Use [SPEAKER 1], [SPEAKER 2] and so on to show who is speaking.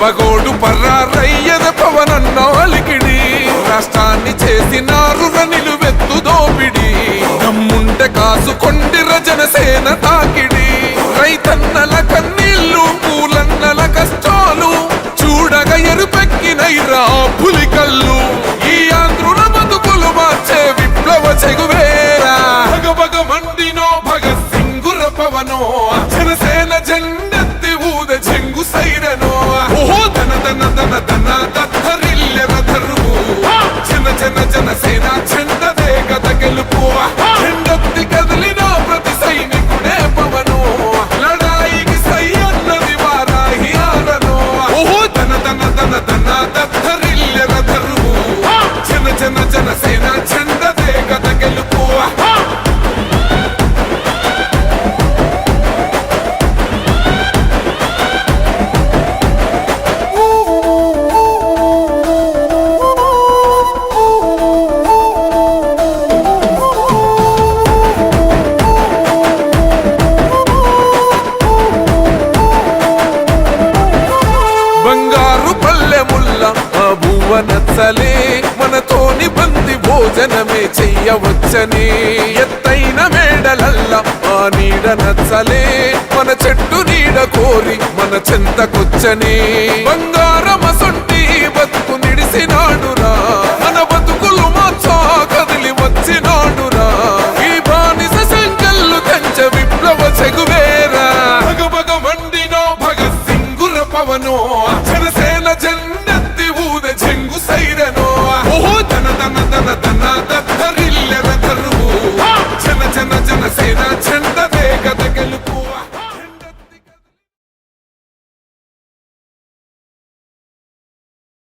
[SPEAKER 1] పగోడు పర్రారయ్యద పవనన్నాలికిడి రాష్ట్రాన్ని చేసినారు నిలువెత్తు దోపిడి దమ్ముంటే కాసుకొండిర జనసేన తాకిడి రైతన్నల కన్నీళ్లు పూలన్నల కష్టాలు చూడగా ఎరుపెక్కినైరా పులికల్లు ఈ ఆంధ్రుల బతుకులు మార్చే విప్లవ చెగువేరా భగభగ మండినో భగత్ సింగుర పవనో జనసేన జెండెత్తి ఊద చెంగు సైరనో ఓహో ధన ధన ధన ధన దత్తరిల్లెర ధరువు జన జన జనసేన జెండదే గద గెలుపు జెండెత్తి కదిలిన ప్రతి సైనికుడే పవనో లడాయికి సై అన్నది వారాహి ఆరనో ఓహో ధన ధన ధన ధన దత్తరిల్లెర ధరువు జన జన జనసేన జెండదే గద గెలుపు బంగారు పల్లెముల్ల ఆ భువ నచ్చలే మనతోని బంది భోజనమే చెయ్యవచ్చని ఎత్తైన మేడలల్ల ఆ నీడ నచ్చలే మన చెట్టు నీడ కోరి మన చెంతకొచ్చని బంగారమసొంటి బతుకు నిడిసినాడురా మన బతుకులు మార్చా కదిలి వచ్చినాడురా ఈ బానిస సంకల్లు కంచ విప్లవ చెగువేరా భగభగ మండినో భగత్ సింగుర పవనో జనసేన జెండెత్తి ఊద చెంగు సైరనో ఓహో ధన ధన ధన ధన దత్తరిల్లెర ధరువు జన జన జనసేన జెండదే గద గెలుపు